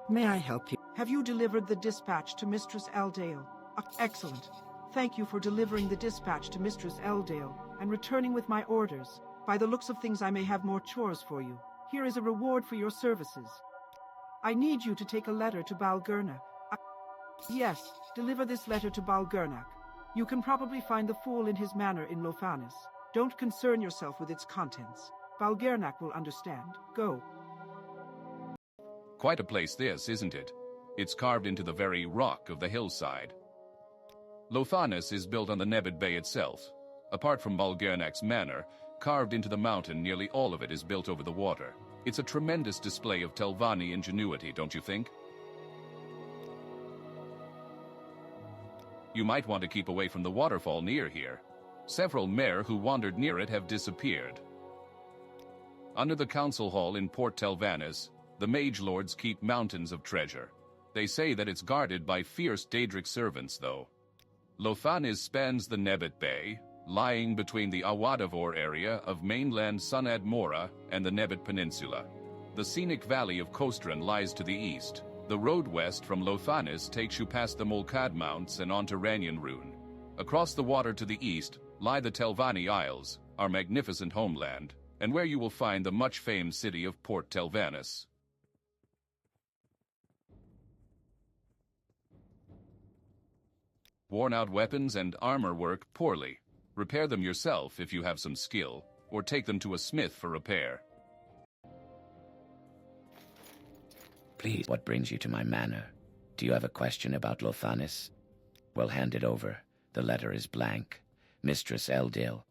May I help you? Have you delivered the dispatch to Mistress Eldale? Excellent. Thank you for delivering the dispatch to Mistress Eldale and returning with my orders. By the looks of things, I may have more chores for you. Here is a reward for your services. I need you to take a letter to Balgurnak. Yes, deliver this letter to Balgurnak. You can probably find the fool in his manor in Lothanis. Don't concern yourself with its contents. Balgurnak will understand. Go. Quite a place this, isn't it? It's carved into the very rock of the hillside. Lothanis is built on the Nebid Bay itself. Apart from Balgurnak's manor, carved into the mountain, nearly all of it is built over the water. It's a tremendous display of Telvanni ingenuity, don't you think? You might want to keep away from the waterfall near here. Several mer who wandered near it have disappeared. Under the council hall in Port Telvannis, the mage lords keep mountains of treasure. They say that it's guarded by fierce Daedric servants, though. Lothanis spans the Nebit Bay, lying between the Awadavor area of mainland Sunad Mora and the Nebit Peninsula. The scenic valley of Kostran lies to the east. The road west from Lothanis takes you past the Mulkad Mounts and onto Ranyon Ruhn. Across the water to the east lie the Telvanni Isles, our magnificent homeland, and where you will find the much-famed city of Port Telvannis. Worn-out weapons and armor work poorly. Repair them yourself if you have some skill, or take them to a smith for repair. Please, what brings you to my manor? Do you have a question about Lothanis? Well, hand it over. The letter is blank. Mistress Eldale.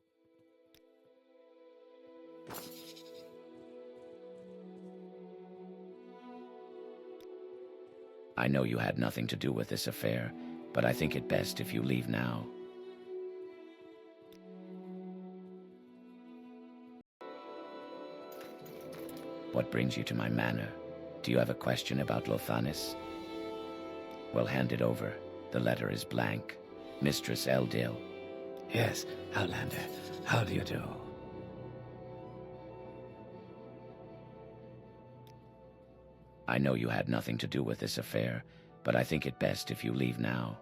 I know you had nothing to do with this affair, but I think it best if you leave now. What brings you to my manor? Do you have a question about Lothanis? Well, hand it over. The letter is blank. Mistress Eldale. Yes, Outlander. How do you do? I know you had nothing to do with this affair, but I think it best if you leave now.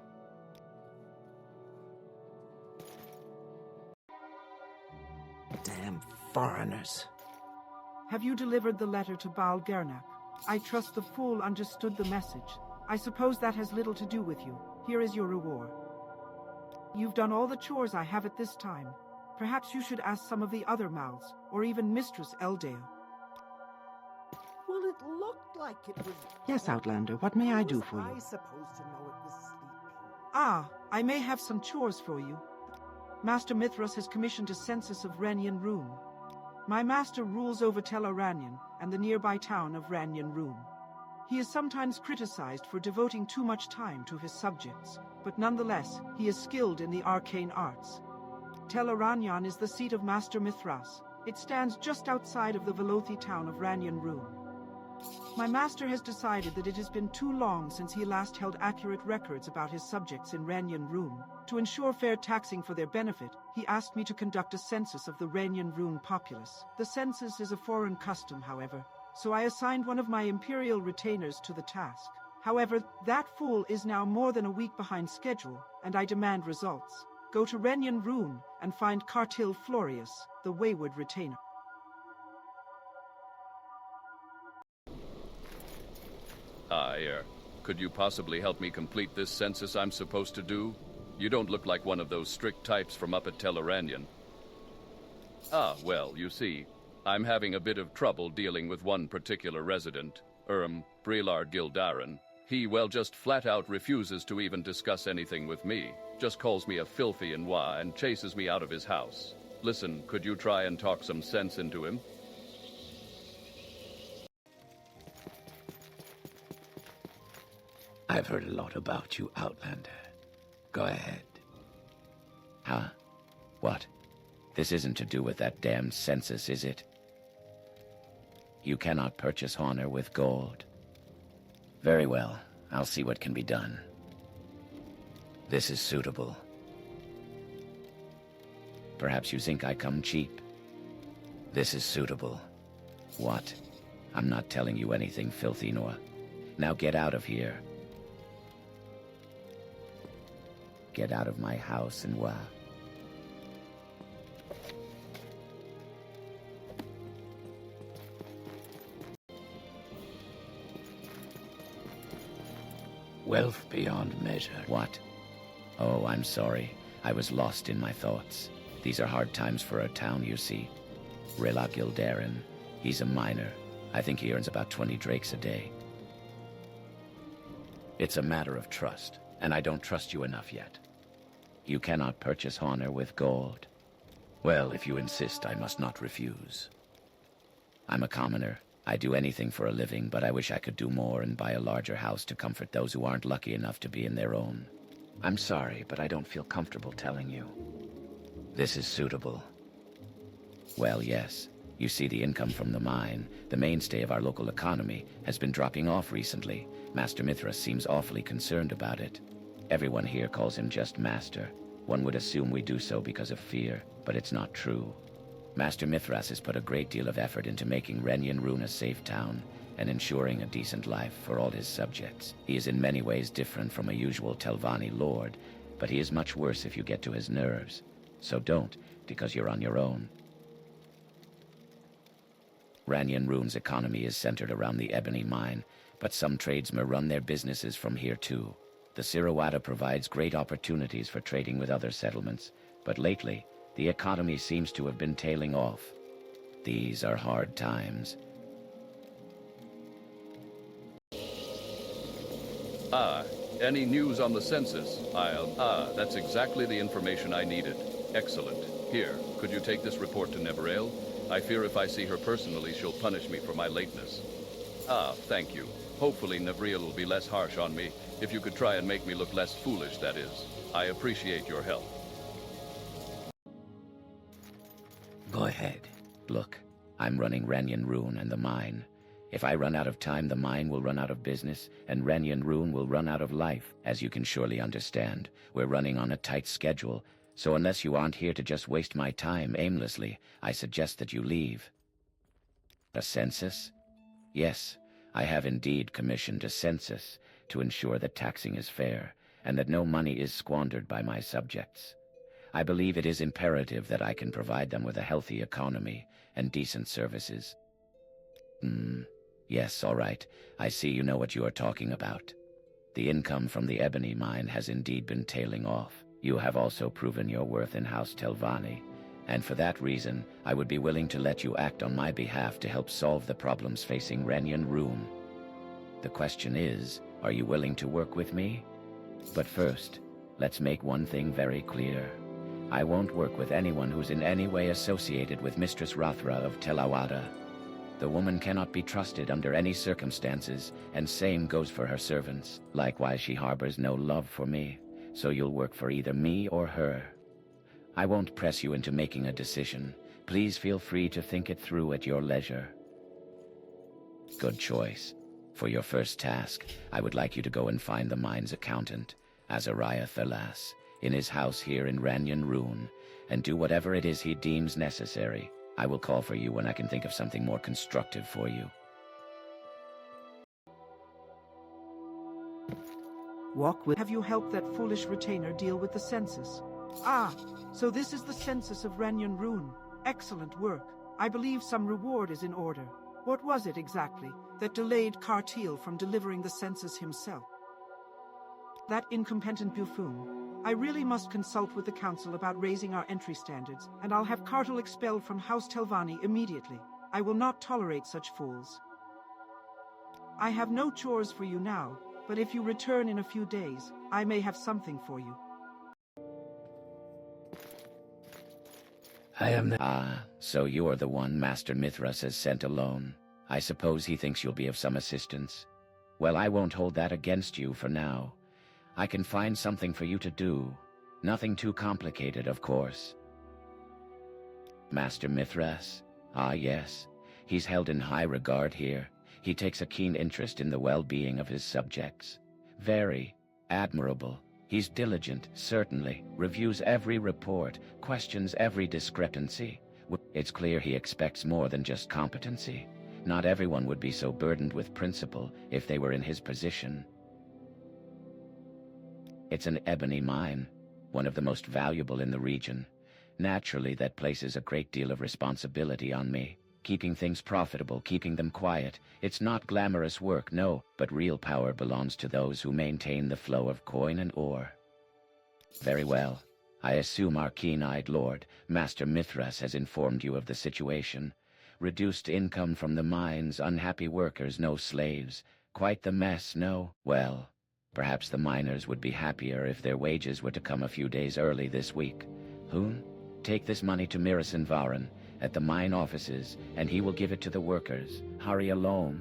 Damn foreigners. Have you delivered the letter to Balgurnak? I trust the fool understood the message. I suppose that has little to do with you. Here is your reward. You've done all the chores I have at this time. Perhaps you should ask some of the other mouths, or even Mistress Eldale. Well, it looked like it was... Yes, Outlander, what may I do for I you? supposed to know it was sleeping. Ah, I may have some chores for you. Master Mithras has commissioned a census of Ranyon Ruhn. My master rules over Telvanni and the nearby town of Ranyon Ruhn. He is sometimes criticized for devoting too much time to his subjects, but nonetheless, he is skilled in the arcane arts. Telvanni is the seat of Master Mithras. It stands just outside of the Velothi town of Ranyon Ruhn. My master has decided that it has been too long since he last held accurate records about his subjects in Ranyon Ruhn. To ensure fair taxing for their benefit, he asked me to conduct a census of the Ranyon Ruhn populace. The census is a foreign custom, however, so I assigned one of my imperial retainers to the task. However, that fool is now more than a week behind schedule, and I demand results. Go to Ranyon Ruhn and find Cartil Florius, the wayward retainer. Could you possibly help me complete this census I'm supposed to do? You don't look like one of those strict types from up at Telvanni. Well, you see, I'm having a bit of trouble dealing with one particular resident, Brelard Gildaran. He, well, just flat out refuses to even discuss anything with me. Just calls me a filthy Inwa and chases me out of his house. Listen, could you try and talk some sense into him? I've heard a lot about you, Outlander. Go ahead. Huh? What? This isn't to do with that damned census, is it? You cannot purchase honor with gold. Very well. I'll see what can be done. This is suitable. Perhaps you think I come cheap. This is suitable. What? I'm not telling you anything filthy, Noah. Now get out of here. Get out of my house and wow. Wealth beyond measure. What? Oh, I'm sorry. I was lost in my thoughts. These are hard times for our town, you see. Rilla Gildarin. He's a miner. I think he earns about 20 drakes a day. It's a matter of trust, and I don't trust you enough yet. You cannot purchase honor with gold. Well, if you insist, I must not refuse. I'm a commoner. I do anything for a living, but I wish I could do more and buy a larger house to comfort those who aren't lucky enough to be in their own. I'm sorry, but I don't feel comfortable telling you. This is suitable. Well, yes. You see, the income from the mine, the mainstay of our local economy, has been dropping off recently. Master Mithras seems awfully concerned about it. Everyone here calls him just Master. One would assume we do so because of fear, but it's not true. Master Mithras has put a great deal of effort into making ranyon a safe town and ensuring a decent life for all his subjects. He is in many ways different from a usual Telvanni lord, but he is much worse if you get to his nerves. So don't, because you're on your own. Ranyon economy is centered around the ebony mine, but some tradesmen run their businesses from here too. The Sirawada provides great opportunities for trading with other settlements, but lately, the economy seems to have been tailing off. These are hard times. Any news on the census? That's exactly the information I needed. Excellent. Here, could you take this report to Tamriel? I fear if I see her personally, she'll punish me for my lateness. Thank you. Hopefully Tamriel will be less harsh on me, if you could try and make me look less foolish, that is. I appreciate your help. Go ahead. Look, I'm running ranyon and the mine. If I run out of time, the mine will run out of business, and ranyon will run out of life. As you can surely understand, we're running on a tight schedule, so unless you aren't here to just waste my time aimlessly, I suggest that you leave. A census? Yes, I have indeed commissioned a census to ensure that taxing is fair, and that no money is squandered by my subjects. I believe it is imperative that I can provide them with a healthy economy and decent services. Yes, all right. I see you know what you are talking about. The income from the ebony mine has indeed been tailing off. You have also proven your worth in House Telvanni, and for that reason, I would be willing to let you act on my behalf to help solve the problems facing ranyon. The question is, are you willing to work with me? But first, let's make one thing very clear. I won't work with anyone who's in any way associated with Mistress Rathra of Telawada. The woman cannot be trusted under any circumstances, and same goes for her servants. Likewise, she harbors no love for me, so you'll work for either me or her. I won't press you into making a decision. Please feel free to think it through at your leisure. Good choice. For your first task, I would like you to go and find the mine's accountant, Azariah Thalas, in his house here in ranyon, and do whatever it is he deems necessary. I will call for you when I can think of something more constructive for you. Have you helped that foolish retainer deal with the census? So this is the census of ranyon. Excellent work. I believe some reward is in order. What was it exactly that delayed Cartiel from delivering the census himself? That incompetent buffoon. I really must consult with the council about raising our entry standards, and I'll have Cartiel expelled from House Telvanni immediately. I will not tolerate such fools. I have no chores for you now, but if you return in a few days, I may have something for you. I am the... So you're the one Master Mithras has sent alone. I suppose he thinks you'll be of some assistance. Well, I won't hold that against you for now. I can find something for you to do. Nothing too complicated, of course. Master Mithras? Yes. He's held in high regard here. He takes a keen interest in the well-being of his subjects. Very admirable. He's diligent, certainly, reviews every report, questions every discrepancy. It's clear he expects more than just competency. Not everyone would be so burdened with principle if they were in his position. It's an ebony mine, one of the most valuable in the region. Naturally, that places a great deal of responsibility on me. Keeping things profitable, keeping them quiet. It's not glamorous work, no, but real power belongs to those who maintain the flow of coin and ore. Very well. I assume our keen-eyed lord, Master Mithras, has informed you of the situation. Reduced income from the mines, unhappy workers, no slaves. Quite the mess, no? Well, perhaps the miners would be happier if their wages were to come a few days early this week. Ruhn, take this money to Varan at the mine offices, and he will give it to the workers. Hurry along.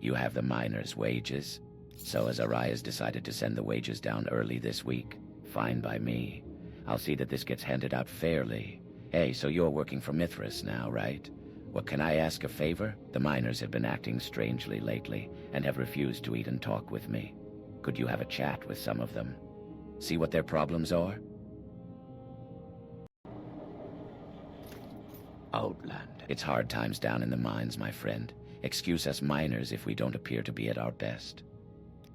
You have the miners' wages? So Azariah's decided to send the wages down early this week. Fine by me. I'll see that this gets handed out fairly. Hey, so you're working for Mithras now, right? What, can I ask a favor? The miners have been acting strangely lately, and have refused to eat and talk with me. Could you have a chat with some of them? See what their problems are? Outland. It's hard times down in the mines, my friend. Excuse us miners if we don't appear to be at our best.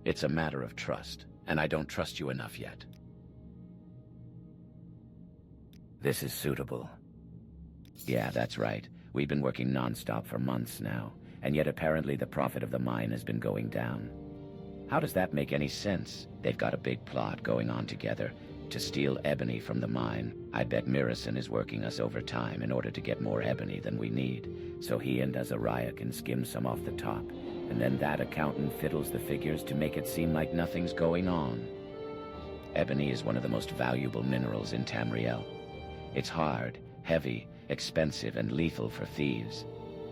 It's a matter of trust, and I don't trust you enough yet. This is suitable. Yeah, that's right. We've been working non-stop for months now, and yet apparently the profit of the mine has been going down. How does that make any sense? They've got a big plot going on together to steal ebony from the mine. I bet Mirison is working us overtime in order to get more ebony than we need, so he and Azariah can skim some off the top, and then that accountant fiddles the figures to make it seem like nothing's going on. Ebony is one of the most valuable minerals in Tamriel. It's hard, heavy, expensive, and lethal for thieves,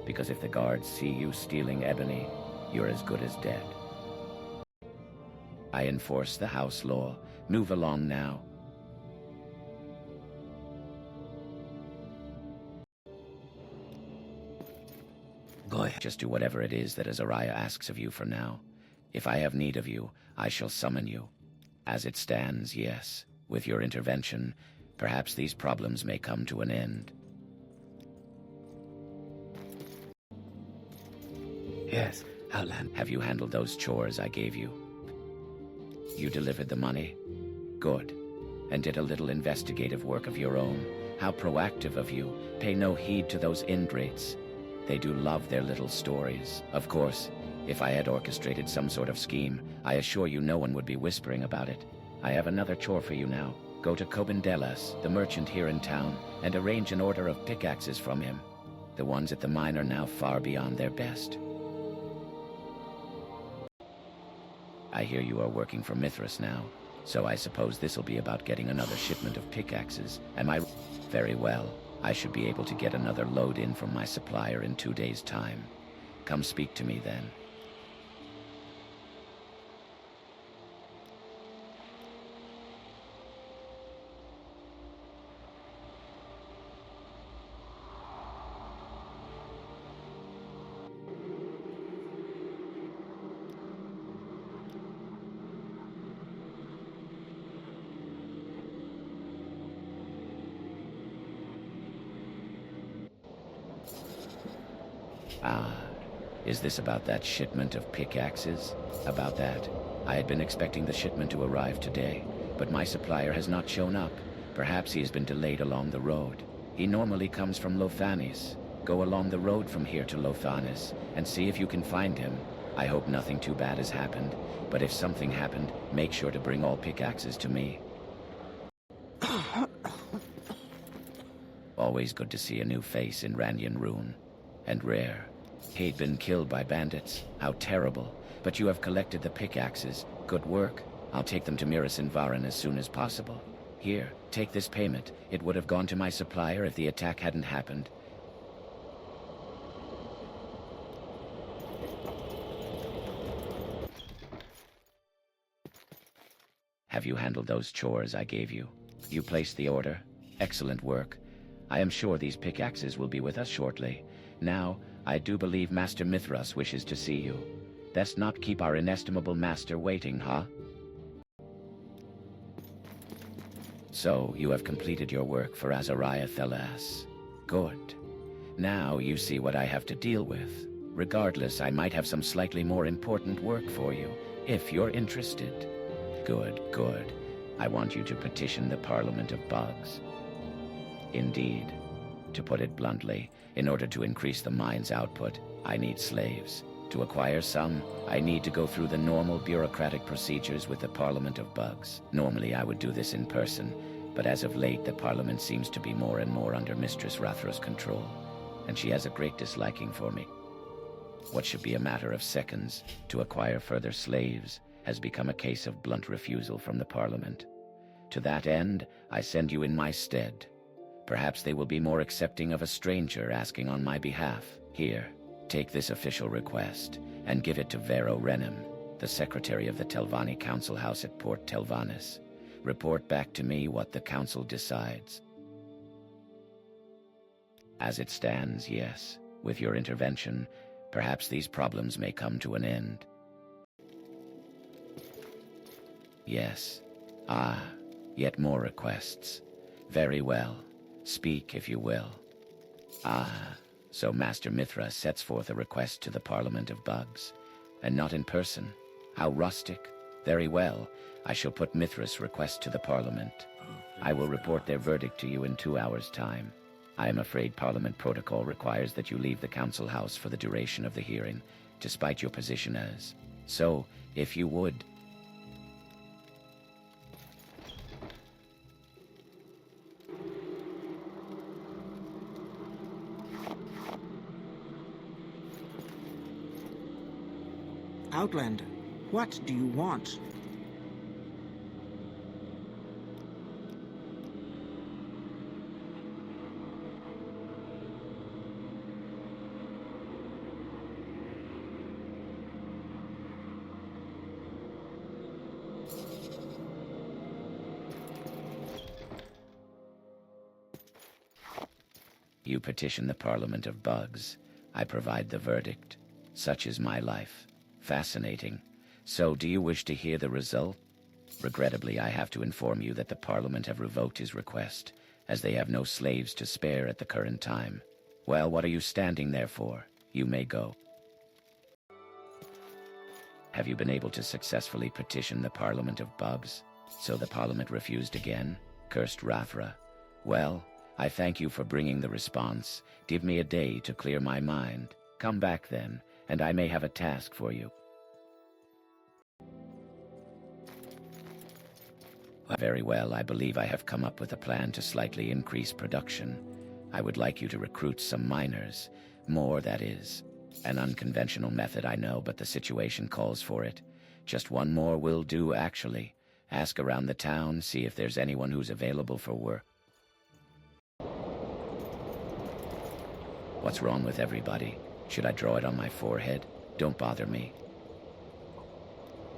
because if the guards see you stealing ebony, you're as good as dead. I enforce the house law. Move along now. Go ahead. Just do whatever it is that Azariah asks of you for now. If I have need of you, I shall summon you. As it stands, yes. With your intervention, perhaps these problems may come to an end. Yes, Outland. Have you handled those chores I gave you? You delivered the money? Good. And did a little investigative work of your own. How proactive of you. Pay no heed to those ingrates. They do love their little stories. Of course, if I had orchestrated some sort of scheme, I assure you no one would be whispering about it. I have another chore for you now. Go to Cobendelas, the merchant here in town, and arrange an order of pickaxes from him. The ones at the mine are now far beyond their best. I hear you are working for Mithras now, so I suppose this'll be about getting another shipment of pickaxes. Am I? Very well. I should be able to get another load in from my supplier in 2 days' time. Come speak to me then. Ah, is this about that shipment of pickaxes? About that. I had been expecting the shipment to arrive today, but my supplier has not shown up. Perhaps he has been delayed along the road. He normally comes from Lothanis. Go along the road from here to Lothanis and see if you can find him. I hope nothing too bad has happened, but if something happened, make sure to bring all pickaxes to me. Always good to see a new face in ranyon. And rare. He'd been killed by bandits. How terrible. But you have collected the pickaxes. Good work. I'll take them to Varan as soon as possible. Here, take this payment. It would have gone to my supplier if the attack hadn't happened. Have you handled those chores I gave you? You placed the order. Excellent work. I am sure these pickaxes will be with us shortly. Now, I do believe Master Mithras wishes to see you. Best not keep our inestimable master waiting, huh? So, you have completed your work for Azariah Thelas. Good. Now you see what I have to deal with. Regardless, I might have some slightly more important work for you, if you're interested. Good, good. I want you to petition the Parliament of Bugs. Indeed. To put it bluntly, in order to increase the mine's output, I need slaves. To acquire some, I need to go through the normal bureaucratic procedures with the Parliament of Bugs. Normally I would do this in person, but as of late the Parliament seems to be more and more under Mistress Rathra's control, and she has a great disliking for me. What should be a matter of seconds to acquire further slaves has become a case of blunt refusal from the Parliament. To that end, I send you in my stead. Perhaps they will be more accepting of a stranger asking on my behalf. Here, take this official request and give it to Vero Renem, the secretary of the Telvanni Council House at Port Telvannis. Report back to me what the council decides. As it stands, yes, with your intervention, perhaps these problems may come to an end. Yes. Ah, yet more requests. Very well. Speak, if you will. Ah, so Master Mithra sets forth a request to the Parliament of Bugs, and not in person. How rustic. Very well. I shall put Mithra's request to the Parliament. I will report their verdict to you in 2 hours' time. I am afraid Parliament protocol requires that you leave the Council House for the duration of the hearing, despite your position as. So, if you would... Outlander, what do you want? You petition the Parliament of Bugs. I provide the verdict. Such is my life. Fascinating. So, do you wish to hear the result? Regrettably, I have to inform you that the Parliament have revoked his request, as they have no slaves to spare at the current time. Well, what are you standing there for? You may go. Have you been able to successfully petition the Parliament of Bugs? So the Parliament refused again? Cursed Rathra. Well, I thank you for bringing the response. Give me a day to clear my mind. Come back then, and I may have a task for you. Very well, I believe I have come up with a plan to slightly increase production. I would like you to recruit some miners. More, that is. An unconventional method, I know, but the situation calls for it. Just one more will do, actually. Ask around the town, see if there's anyone who's available for work. What's wrong with everybody? Should I draw it on my forehead? Don't bother me.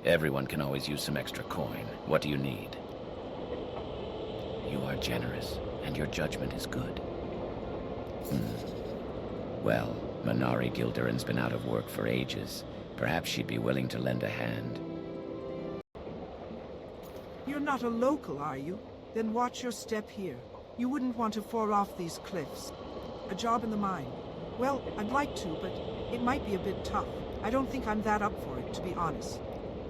Everyone can always use some extra coin. What do you need? You are generous, and your judgment is good. Well, Minari Gilderan's been out of work for ages. Perhaps she'd be willing to lend a hand. You're not a local, are you? Then watch your step here. You wouldn't want to fall off these cliffs. A job in the mine. Well, I'd like to, but it might be a bit tough. I don't think I'm that up for it, to be honest.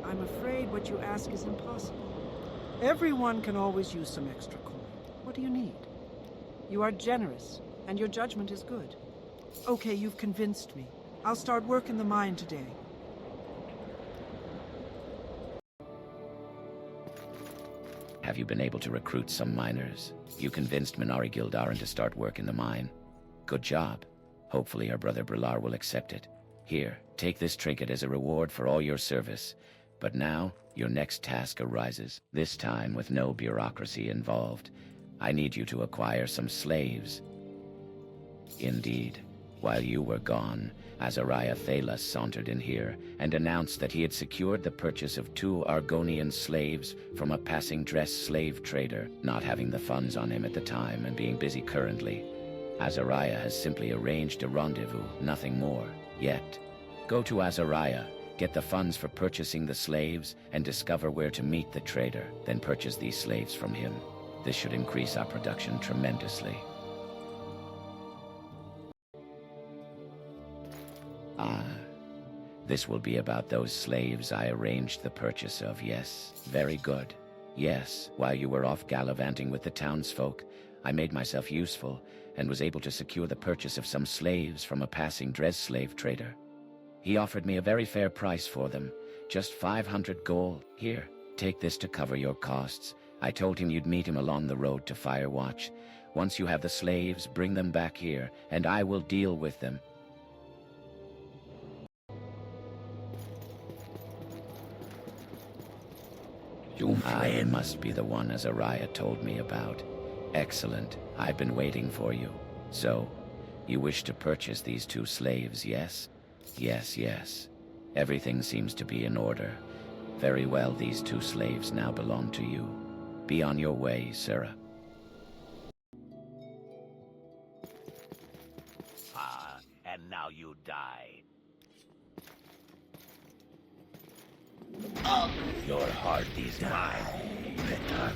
I'm afraid what you ask is impossible. Everyone can always use some extra coin. What do you need? You are generous, and your judgment is good. Okay, you've convinced me. I'll start work in the mine today. Have you been able to recruit some miners? You convinced Minari Gildaran to start work in the mine. Good job. Hopefully our brother Brillar will accept it. Here, take this trinket as a reward for all your service. But now, your next task arises, this time with no bureaucracy involved. I need you to acquire some slaves. Indeed. While you were gone, Azariah Thalas sauntered in here and announced that he had secured the purchase of 2 Argonian slaves from a passing dress slave trader, not having the funds on him at the time and being busy currently. Azariah has simply arranged a rendezvous, nothing more, yet. Go to Azariah, get the funds for purchasing the slaves, and discover where to meet the trader, then purchase these slaves from him. This should increase our production tremendously. This will be about those slaves I arranged the purchase of, yes? Very good. Yes, while you were off gallivanting with the townsfolk, I made myself useful and was able to secure the purchase of some slaves from a passing Dres slave trader. He offered me a very fair price for them, just 500 gold. Here, take this to cover your costs. I told him you'd meet him along the road to Firewatch. Once you have the slaves, bring them back here, and I will deal with them. I must be the one Azariah told me about. Excellent. I've been waiting for you. So, you wish to purchase these 2 slaves, yes? Yes. Everything seems to be in order. Very well, these 2 slaves now belong to you. Be on your way, Sarah. And now you die. Your heart is mine, Peter.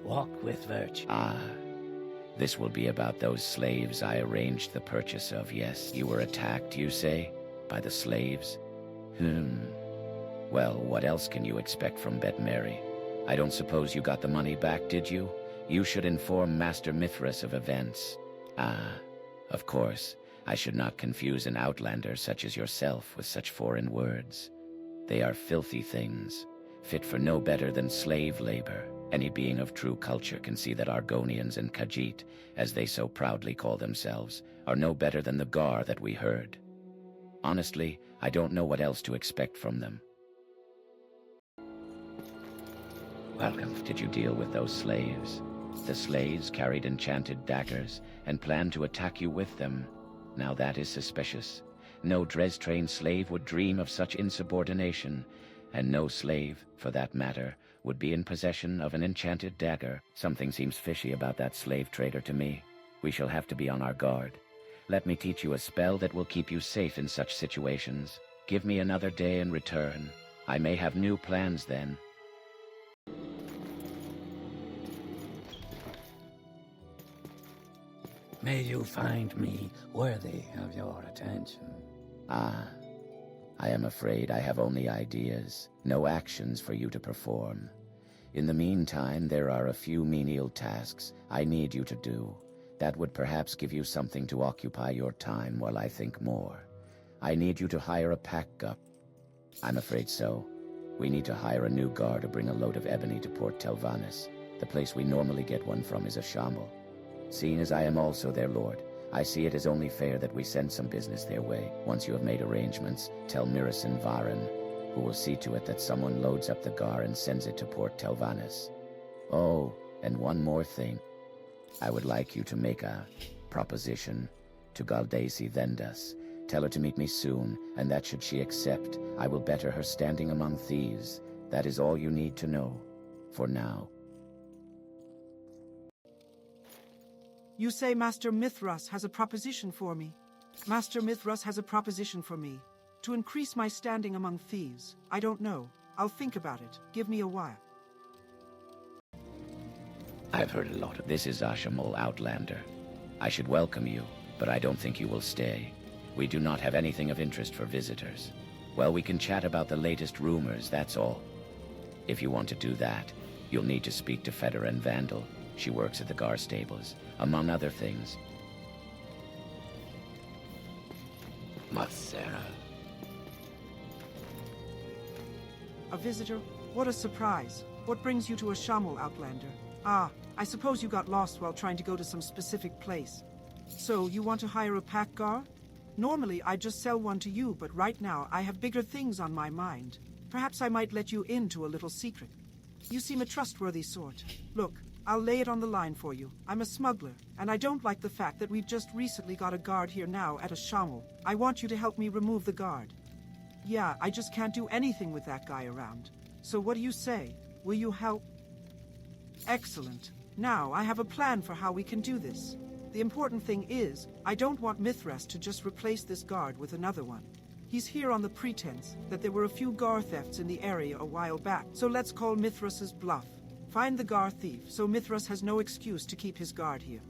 Walk with virtue. This will be about those slaves I arranged the purchase of, yes? You were attacked, you say? By the slaves? Well, what else can you expect from Bet Mary? I don't suppose you got the money back, did you? You should inform Master Mithras of events. Of course. I should not confuse an outlander such as yourself with such foreign words. They are filthy things, fit for no better than slave labor. Any being of true culture can see that Argonians and Khajiit, as they so proudly call themselves, are no better than the Gar that we heard. Honestly, I don't know what else to expect from them. Welcome. Did you deal with those slaves? The slaves carried enchanted daggers and planned to attack you with them. Now that is suspicious. No Dres-trained slave would dream of such insubordination, and no slave, for that matter, would be in possession of an enchanted dagger. Something seems fishy about that slave trader to me. We shall have to be on our guard. Let me teach you a spell that will keep you safe in such situations. Give me another day and return. I may have new plans then. May you find me worthy of your attention. I am afraid I have only ideas, no actions for you to perform. In the meantime, there are a few menial tasks I need you to do. That would perhaps give you something to occupy your time while I think more. I need you to hire a pack-up. I'm afraid so. We need to hire a new guard to bring a load of ebony to Port Telvanni. The place we normally get one from is a shamble. Seeing as I am also their lord, I see it as only fair that we send some business their way. Once you have made arrangements, tell Mirison Varin, who will see to it that someone loads up the Gar and sends it to Port Telvanni. Oh, and one more thing. I would like you to make a proposition to Galdesi Vendas. Tell her to meet me soon, and that should she accept, I will better her standing among thieves. That is all you need to know, for now. You say Master Mithras has a proposition for me. Master Mithras has a proposition for me. To increase my standing among thieves. I don't know. I'll think about it. Give me a while. I've heard a lot of this. Is Ashamol Outlander. I should welcome you, but I don't think you will stay. We do not have anything of interest for visitors. Well, we can chat about the latest rumors, that's all. If you want to do that, you'll need to speak to Federa and Vandal. She works at the Gar stables, among other things. Masera. A visitor? What a surprise. What brings you to a Shamul, Outlander? Ah, I suppose you got lost while trying to go to some specific place. So, you want to hire a pack Gar? Normally, I'd just sell one to you, but right now, I have bigger things on my mind. Perhaps I might let you into a little secret. You seem a trustworthy sort. Look, I'll lay it on the line for you. I'm a smuggler, and I don't like the fact that we've just recently got a guard here now at a Shamul. I want you to help me remove the guard. Yeah, I just can't do anything with that guy around. So what do you say? Will you help? Excellent. Now, I have a plan for how we can do this. The important thing is, I don't want Mithras to just replace this guard with another one. He's here on the pretense that there were a few Gar thefts in the area a while back, so let's call Mithras's bluff. Find the Gar thief, so Mithras has no excuse to keep his guard here.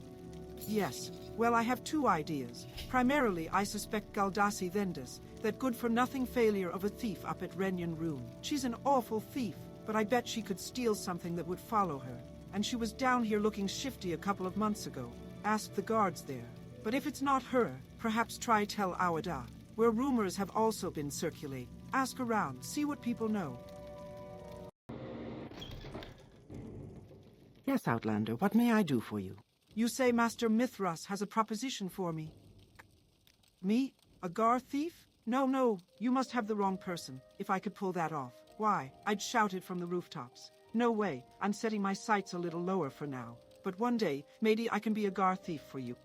Yes, well, I have two ideas. Primarily, I suspect Galdassi Vendas, that good-for-nothing failure of a thief up at ranyon. She's an awful thief, but I bet she could steal something that would follow her. And she was down here looking shifty a couple of months ago. Ask the guards there. But if it's not her, perhaps try Tel Awada, where rumors have also been circulating. Ask around, see what people know. Yes, Outlander, what may I do for you? You say Master Mithras has a proposition for me. Me? A Gar thief? No, you must have the wrong person, if I could pull that off. Why, I'd shout it from the rooftops. No way, I'm setting my sights a little lower for now. But one day, maybe I can be a Gar thief for you.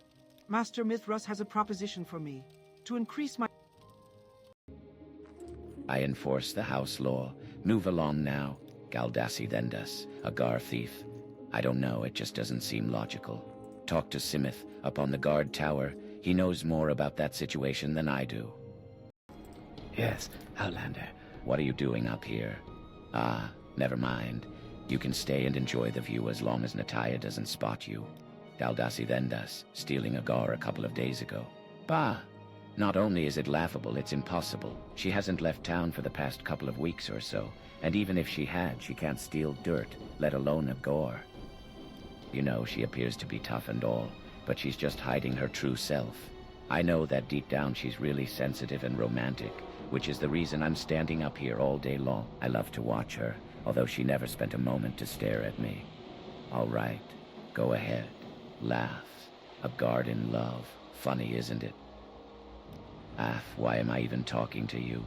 Master Mithras has a proposition for me. To increase my... I enforce the house law. Move along now. Galdassi Vendas, a Gar thief. I don't know, it just doesn't seem logical. Talk to Simith up on the guard tower. He knows more about that situation than I do. Yes, Outlander. What are you doing up here? Ah, never mind. You can stay and enjoy the view as long as Natalia doesn't spot you. Galdassi Vendas, stealing a Gar a couple of days ago. Bah! Not only is it laughable, it's impossible. She hasn't left town for the past couple of weeks or so, and even if she had, she can't steal dirt, let alone a Gar. You know, she appears to be tough and all, but she's just hiding her true self. I know that deep down she's really sensitive and romantic, which is the reason I'm standing up here all day long. I love to watch her, although she never spent a moment to stare at me. All right, go ahead. Laugh. A guard in love. Funny, isn't it? Ah, why am I even talking to you?